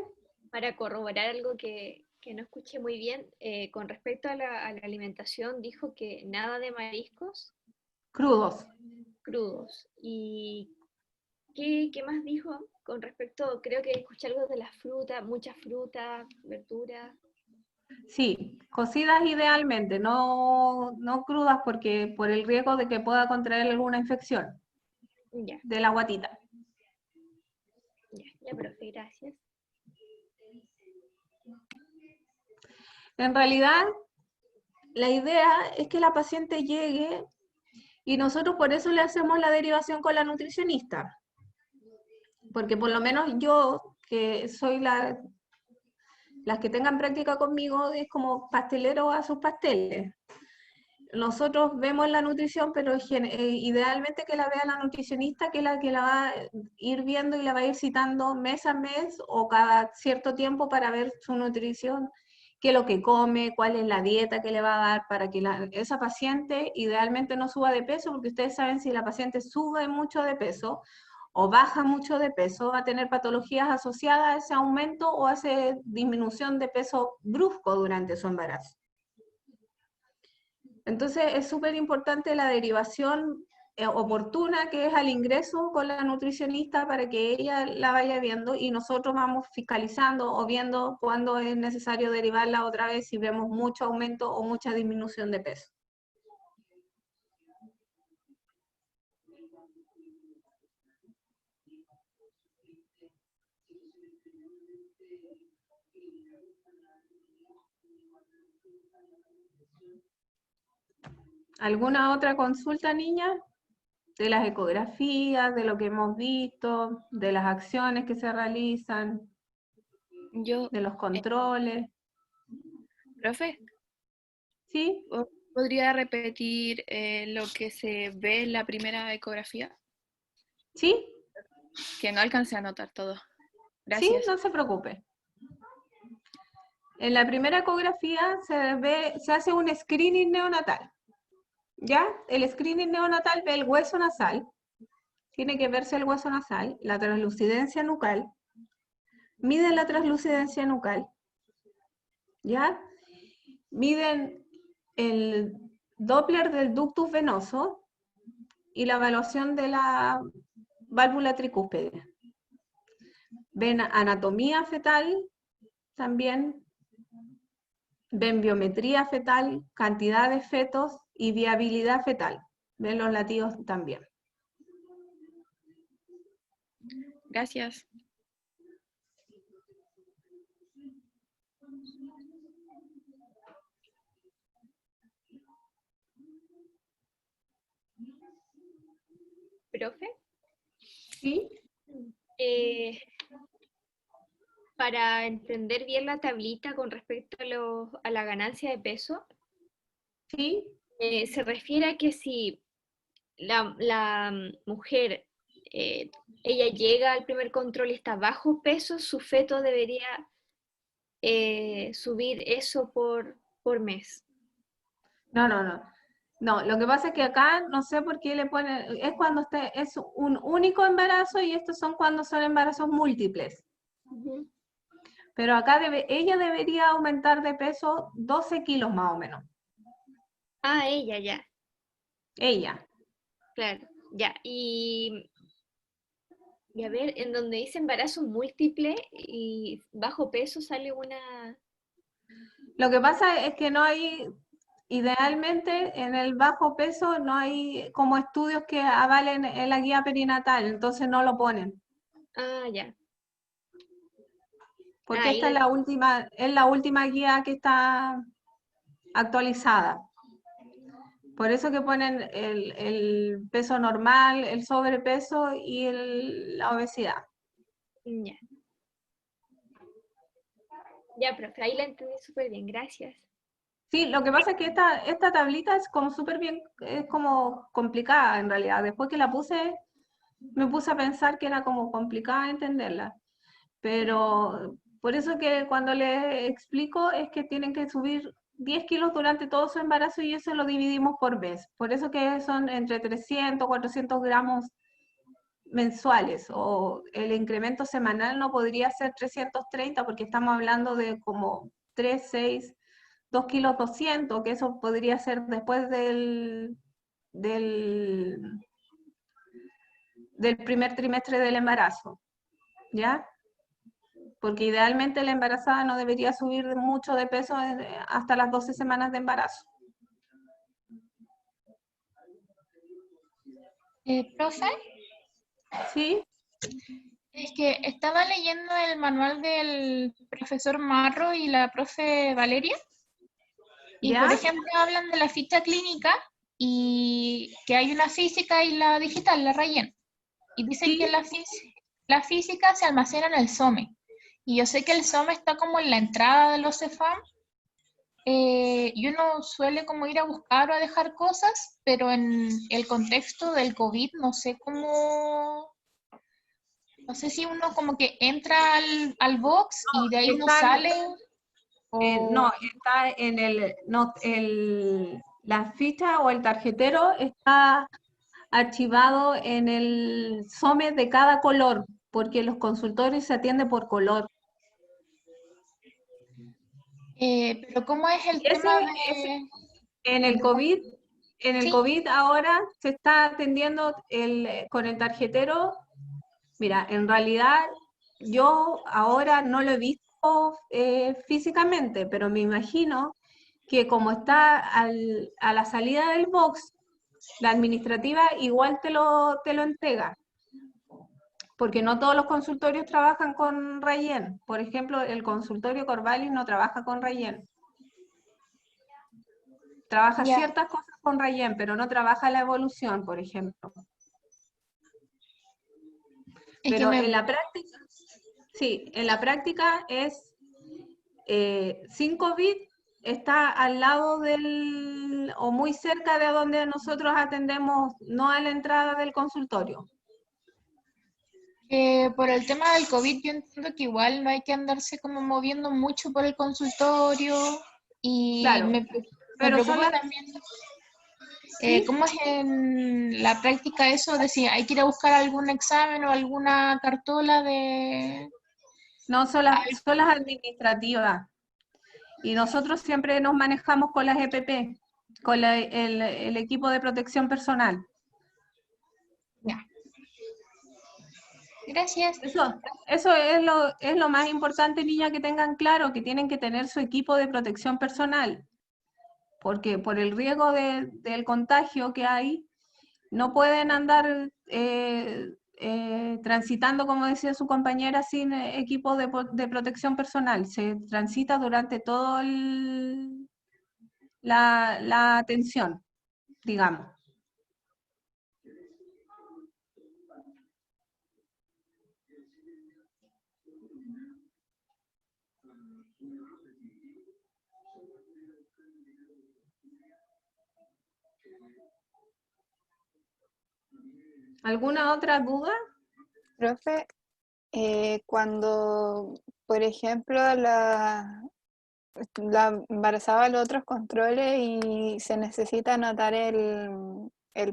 para corroborar algo que no escuché muy bien, con respecto a la alimentación, dijo que nada de mariscos Crudos. crudos. ¿Y qué más dijo con respecto? Creo que escuché algo de las frutas, muchas frutas, verduras. Sí, cocidas idealmente, no crudas porque por el riesgo de que pueda contraer alguna infección Ya, de la guatita. ya, profe, gracias. En realidad, la idea es que la paciente llegue y nosotros por eso le hacemos la derivación con la nutricionista. Porque por lo menos yo, que soy las que tengan práctica conmigo es como pastelero a sus pasteles. Nosotros vemos la nutrición, pero idealmente que la vea la nutricionista, que la va a ir viendo y la va a ir citando mes a mes o cada cierto tiempo para ver su nutrición, qué es lo que come, cuál es la dieta que le va a dar para que esa paciente idealmente no suba de peso, porque ustedes saben si la paciente sube mucho de peso o baja mucho de peso, va a tener patologías asociadas a ese aumento o a esa disminución de peso brusco durante su embarazo. Entonces es súper importante la derivación oportuna que es al ingreso con la nutricionista para que ella la vaya viendo y nosotros vamos fiscalizando o viendo cuándo es necesario derivarla otra vez si vemos mucho aumento o mucha disminución de peso. ¿Alguna otra consulta, niña? De las ecografías, de lo que hemos visto, de las acciones que se realizan, de los controles. Profe, ¿Sí? ¿podría repetir lo que se ve en la primera ecografía? ¿Sí? Que no alcancé a anotar todo. Sí, Gracias. no se preocupe. En la primera ecografía se hace un screening neonatal. ¿Ya? El screening neonatal ve el hueso nasal, tiene que verse el hueso nasal, la translucidencia nucal, miden la translucidencia nucal, ¿ya? Miden el Doppler del ductus venoso y la evaluación de la válvula tricúspide. Ven anatomía fetal también, ven biometría fetal, cantidad de fetos y viabilidad fetal. Ven los latidos también. Gracias. ¿Profe? ¿Sí? Para entender bien la tablita con respecto a la ganancia de peso, ¿Sí? se refiere a que si la mujer, ella llega al primer control y está bajo peso, su feto debería subir eso por mes. No, no, no. No, lo que pasa es que acá no sé por qué le ponen, es cuando es un único embarazo y estos son cuando son embarazos múltiples. Ujú. Pero acá ella debería aumentar de peso 12 kilos más o menos. Ah, ella ya, Ella. claro, ya. Y a ver, en donde dice embarazo múltiple y bajo peso sale una... Lo que pasa es que no hay, idealmente en el bajo peso no hay como estudios que avalen en la guía perinatal, entonces no lo ponen. Ah, ya. Porque Ahí esta es la última guía que está actualizada. Por eso que ponen el peso normal, el sobrepeso y la obesidad. Ya. Ya, profe, ahí la entendí súper bien, gracias. Sí, lo que pasa es que esta tablita es como súper bien, es como complicada en realidad. Después que la puse, me puse a pensar que era como complicada entenderla. Pero por eso que cuando les explico es que tienen que subir 10 kilos durante todo su embarazo y eso lo dividimos por mes. Por eso que son entre 300, 400 gramos mensuales o el incremento semanal no podría ser 330 porque estamos hablando de como 3, 6, 2 kilos 200, que eso podría ser después del primer trimestre del embarazo, ¿ya? Porque idealmente la embarazada no debería subir mucho de peso hasta las 12 semanas de embarazo. Profe, ¿Sí? es que estaba leyendo el manual del profesor Marro y la profe Valeria, y ¿Ya? por ejemplo hablan de la ficha clínica y que hay una física y la digital, la rayen, y dicen Sí. que la física se almacena en el SOME Y yo sé que el SOM está como en la entrada de los CEFAM. Y uno suele como ir a buscar o a dejar cosas, pero en el contexto del COVID no sé cómo, no sé si uno como que entra al box y de ahí no Está, sale o... no, está en no, la ficha o el tarjetero está archivado en el SOME de cada color, porque los consultorios se atienden por color. pero ¿cómo es el Y tema ese de... en el el de- COVID, en el Sí, COVID ahora se está atendiendo con el tarjetero. Mira, en realidad yo ahora no lo he visto físicamente, pero me imagino que como está a la salida del box, la administrativa igual te lo entrega, porque no todos los consultorios trabajan con Rayen. Por ejemplo, el consultorio Corvallis no trabaja con Rayen. Trabaja ya. ciertas cosas con Rayen, pero no trabaja la evolución, por ejemplo. Es que Pero me... en la práctica, sí, en la práctica es sin COVID, está al lado del, o muy cerca de donde nosotros atendemos, no a la entrada del consultorio. por el tema del COVID, yo entiendo que igual no hay que andarse como moviendo mucho por el consultorio y Claro, me pero son preocupa las, también ¿sí? cómo es en la práctica eso de si hay que ir a buscar algún examen o alguna cartola de... No, al- son las administrativas. Y nosotros siempre nos manejamos con las EPP, con el equipo de protección personal. Ya. Gracias. Eso es lo más importante, niña, que tengan claro, que tienen que tener su equipo de protección personal, porque por el riesgo del contagio que hay, no pueden andar transitando, como decía su compañera, sin equipo de protección personal. Se transita durante todo la atención, digamos. ¿Alguna otra duda? Profe, cuando, por ejemplo, la embarazada los otros controles y se necesita anotar el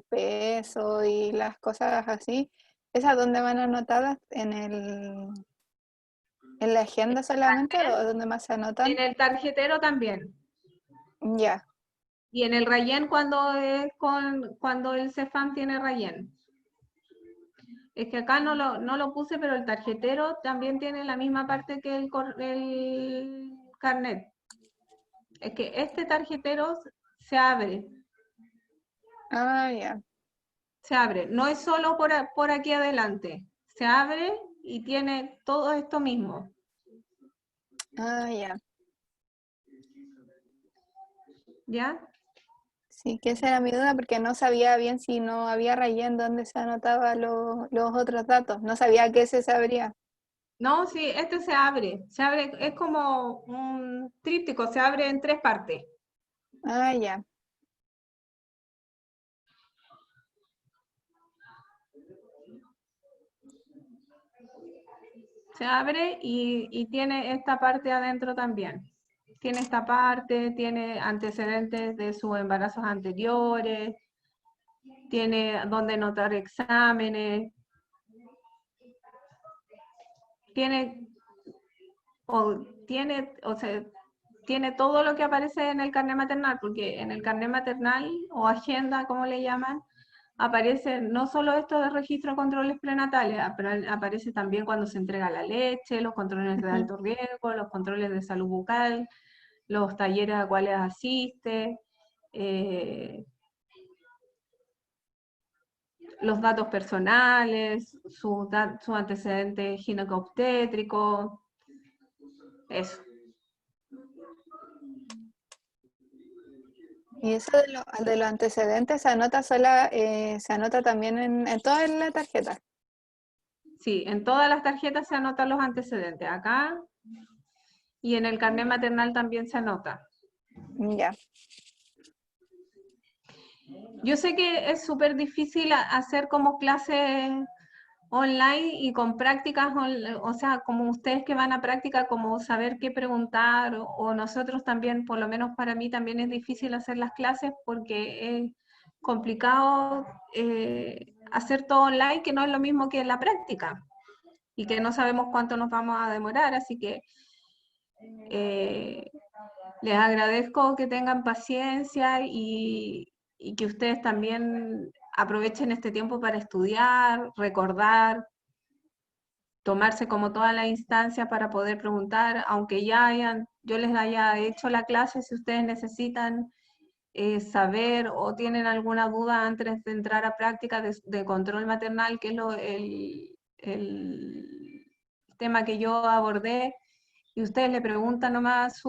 peso y las cosas así, ¿esas dónde van anotadas? ¿En la agenda solamente o dónde más se anotan? En el tarjetero también. Ya, Y en el Rayen cuando el Cefam tiene Rayen. Es que acá no lo puse, pero el tarjetero también tiene la misma parte que el carnet. Es que este tarjetero se abre, ya, se abre. No es solo por aquí adelante. Se abre y tiene todo esto mismo. ya. ¿Ya? Sí, que esa era mi duda porque no sabía bien si no había rayón donde se anotaban los otros datos. No sabía que ese se abría. No, sí, este se abre. Se abre, es como un tríptico, se abre en 3 partes. Ya. Se abre y tiene esta parte adentro también. Tiene esta parte, tiene antecedentes de sus embarazos anteriores, tiene donde anotar exámenes, tiene, o sea, tiene todo lo que aparece en el carnet maternal, porque en el carnet maternal o agenda, como le llaman, aparece no solo esto de registro de controles prenatales, pero aparece también cuando se entrega la leche, los controles de Ujú. alto riesgo, los controles de salud bucal, los talleres a cuales asiste, eh, los datos personales, su antecedente gineco-obstétrico, eso. Y eso de los antecedentes se anota se anota también en toda la tarjeta. Sí, en todas las tarjetas se anotan los antecedentes, acá y en el carnet maternal también se anota. Ya. Yo sé que es súper difícil hacer como clases online y con prácticas, o sea, como ustedes que van a práctica, como saber qué preguntar, o nosotros también, por lo menos para mí también es difícil hacer las clases porque es complicado hacer todo online, que no es lo mismo que la práctica, y que no sabemos cuánto nos vamos a demorar, así que les agradezco que tengan paciencia y que ustedes también aprovechen este tiempo para estudiar, recordar, tomarse como todas las instancias para poder preguntar, aunque yo les haya hecho la clase, si ustedes necesitan saber o tienen alguna duda antes de entrar a práctica de control maternal, que es el tema que yo abordé, y ustedes le preguntan nomás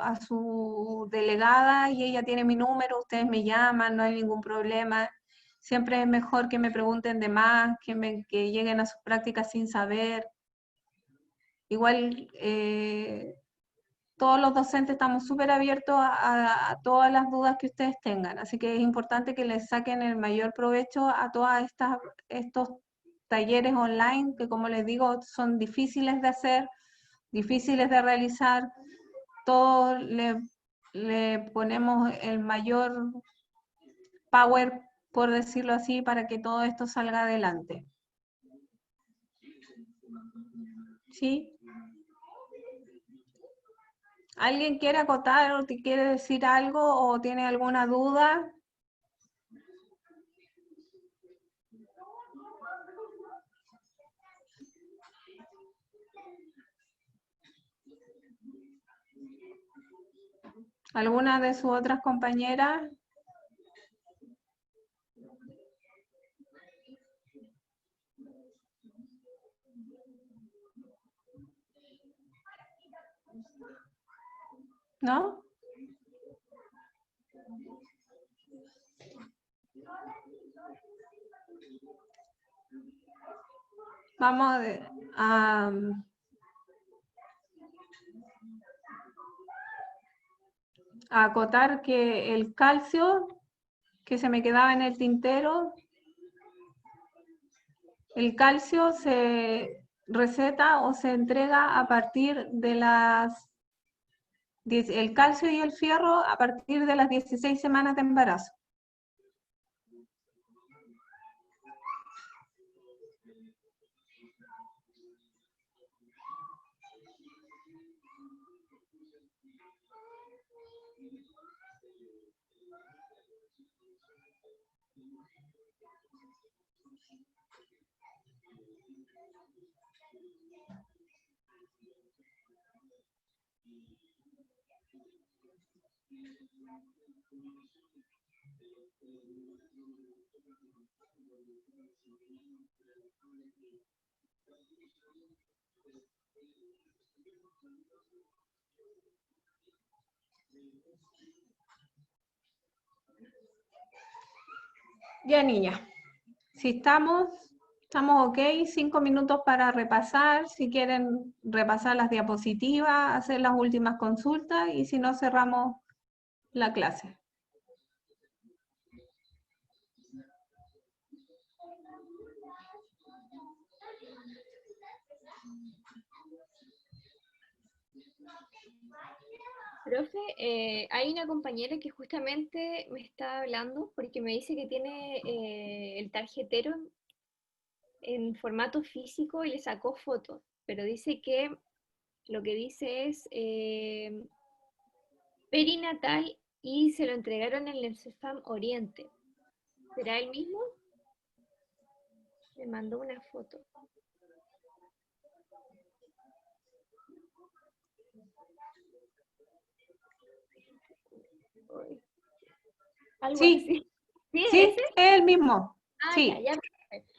a su delegada y ella tiene mi número, ustedes me llaman, no hay ningún problema. Siempre es mejor que me pregunten de más, que lleguen a sus prácticas sin saber. Igual todos los docentes estamos súper abiertos a todas las dudas que ustedes tengan, así que es importante que les saquen el mayor provecho a todos estos talleres online, que como les digo, son difíciles de hacer, difíciles de realizar. Todos le ponemos el mayor power, por decirlo así, para que todo esto salga adelante. ¿Sí? ¿Alguien quiere acotar o te quiere decir algo o tiene alguna duda? ¿Alguna de sus otras compañeras? ¿No? Vamos a acotar que el calcio que se me quedaba en el tintero, el calcio se receta o se entrega a partir de el calcio y el fierro a partir de las 16 semanas de embarazo. Ya, niña, si estamos ok, 5 minutos para repasar, si quieren repasar las diapositivas, hacer las últimas consultas y si no cerramos la clase. Profe, hay una compañera que justamente me está hablando porque me dice que tiene el tarjetero en formato físico y le sacó fotos, pero dice que lo que dice es perinatal y se lo entregaron en el CEFAM Oriente. ¿Será el mismo? Me mandó una foto. Algo Sí, así. ¿Sí, sí, ese? es el mismo. Ah, Sí. ya.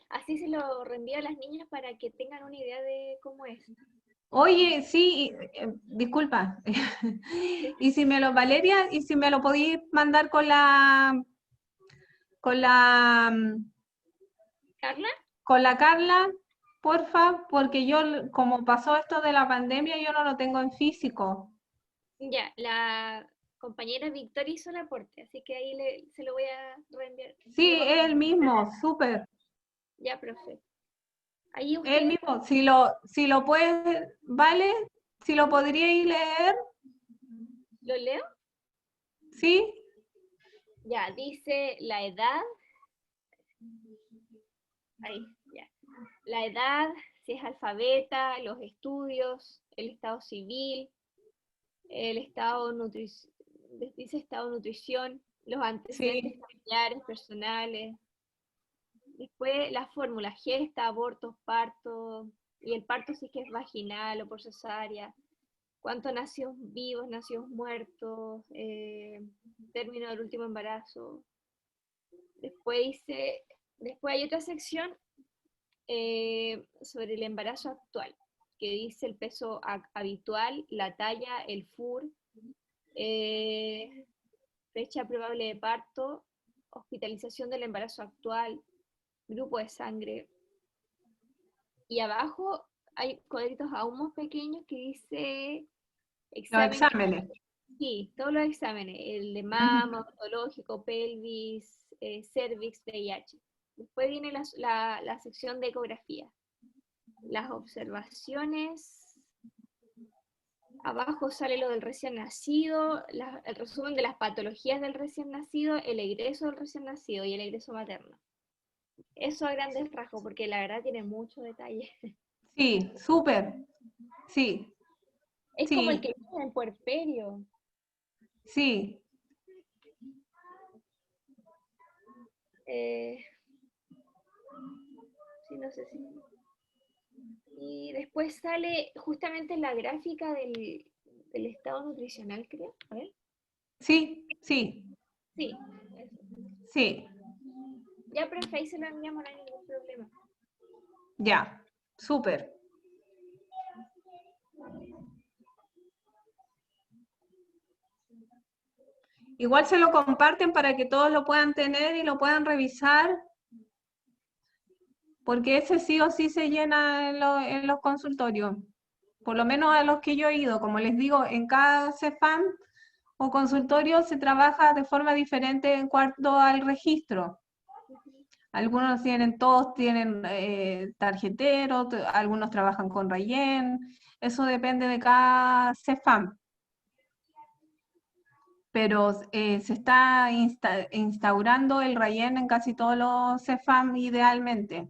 Así se lo reenvío a las niñas para que tengan una idea de cómo es. Oye, sí, disculpa. Y si me lo, Valeria, y si me lo podéis mandar con la ¿Carla? Carla, porfa, porque yo, como pasó esto de la pandemia, yo no lo tengo en físico. Ya, la compañera Victoria hizo el aporte, así que ahí se lo voy a reenviar. Sí, es el mismo, súper. Ya, profe. Ahí Es el usted, mismo. Si lo puedes, ¿vale? Si lo podríais leer, ¿lo leo? ¿sí? Ya, dice la edad. Ahí, ya. La edad, si es alfabeta, los estudios, el estado civil, el estado dice estado de nutrición, los antecedentes Sí, familiares, personales. Después la fórmula, gesta, abortos, parto, y el parto si es que es vaginal o por cesárea. ¿Cuántos nacidos vivos, nacidos muertos? Término del último embarazo. Después hay otra sección sobre el embarazo actual, que dice el peso habitual, la talla, el FUR, fecha probable de parto, hospitalización del embarazo actual, grupo de sangre. Y abajo hay cuadritos aún más pequeños que dice los exámenes. exámenes. Sí, todos los exámenes, el de Ujú. mama, odontológico, pelvis, cervix, VIH. Después viene la sección de ecografía. Las observaciones, abajo sale lo del recién nacido, el resumen de las patologías del recién nacido, el egreso del recién nacido y el egreso materno. Eso a grandes rasgos, porque la verdad tiene mucho detalle. Sí, súper. Sí, Es como el sí, que tiene el puerperio. sí. Sí, no sé si. Y después sale justamente la gráfica del estado nutricional, creo. A ver. Sí, sí, Sí, eso. sí. Ya, profe, ahí se lo enviamos, no hay ningún problema. Ya, súper. Igual se lo comparten para que todos lo puedan tener y lo puedan revisar, porque ese sí o sí se llena en los consultorios. Por lo menos a los que yo he ido, como les digo, en cada CEFAM o consultorio se trabaja de forma diferente en cuanto al registro. Algunos tienen, todos tienen tarjetero, algunos trabajan con Rayen, eso depende de cada CEFAM. Pero se está instaurando el Rayen en casi todos los CEFAM idealmente.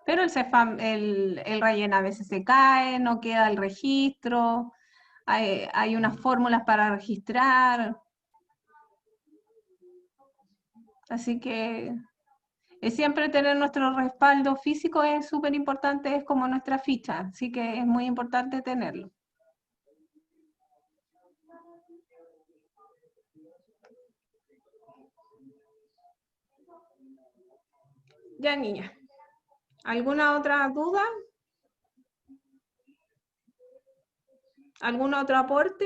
Pero el CEFAM, el Rayen a veces se cae, no queda el registro, hay unas fórmulas para registrar. Así que siempre tener nuestro respaldo físico es súper importante, es como nuestra ficha, así que es muy importante tenerlo. Ya, niña. ¿Alguna otra duda? ¿Algún otro aporte?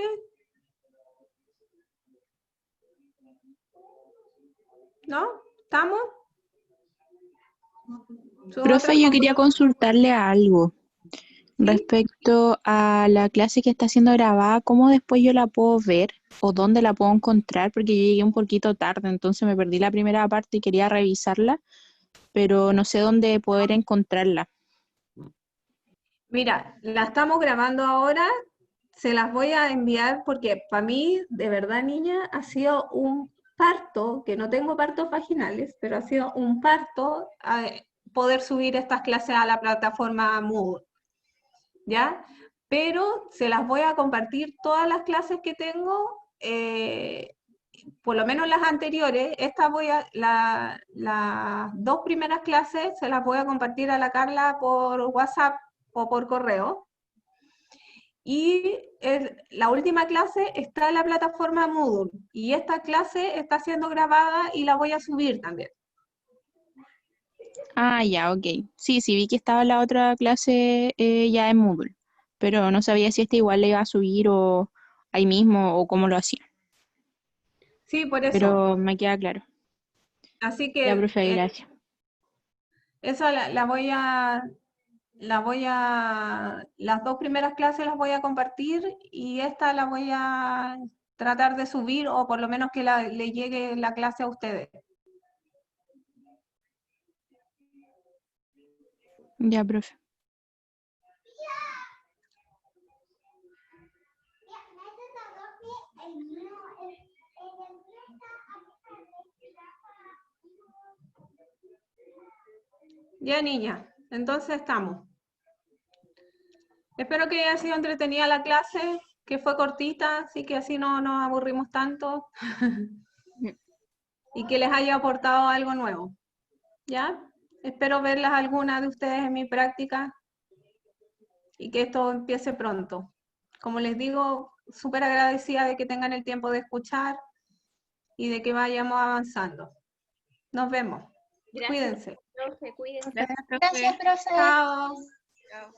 ¿No? ¿Estamos? Profe, yo quería consultarle algo ¿Sí? respecto a la clase que está siendo grabada, ¿cómo después yo la puedo ver o dónde la puedo encontrar? Porque yo llegué un poquito tarde, entonces me perdí la primera parte y quería revisarla, pero no sé dónde poder encontrarla. Mira, la estamos grabando ahora, se las voy a enviar porque para mí, de verdad, niña, ha sido un parto, que no tengo partos vaginales, pero ha sido un parto poder subir estas clases a la plataforma Moodle, ¿ya? Pero se las voy a compartir todas las clases que tengo, por lo menos las anteriores, las dos primeras clases se las voy a compartir a la Carla por WhatsApp o por correo. Y la última clase está en la plataforma Moodle y esta clase está siendo grabada y la voy a subir también. Ah, ya, ok. Sí, sí, vi que estaba la otra clase ya en Moodle, pero no sabía si esta igual le iba a subir o ahí mismo o cómo lo hacía, Sí, por eso. pero me queda claro. Así Ya, que profe, gracias. Esa las dos primeras clases las voy a compartir y esta la voy a tratar de subir o por lo menos que le llegue la clase a ustedes. Ya, profe. Ya, niña, entonces estamos. Espero que haya sido entretenida la clase, que fue cortita, así que así no nos aburrimos tanto. Y que les haya aportado algo nuevo. ¿Ya? Espero verlas algunas de ustedes en mi práctica y que esto empiece pronto. Como les digo, súper agradecida de que tengan el tiempo de escuchar y de que vayamos avanzando. Nos vemos. Gracias, Cuídense. profe, cuídense. Gracias, profe. Gracias, profe. Chao. Chao.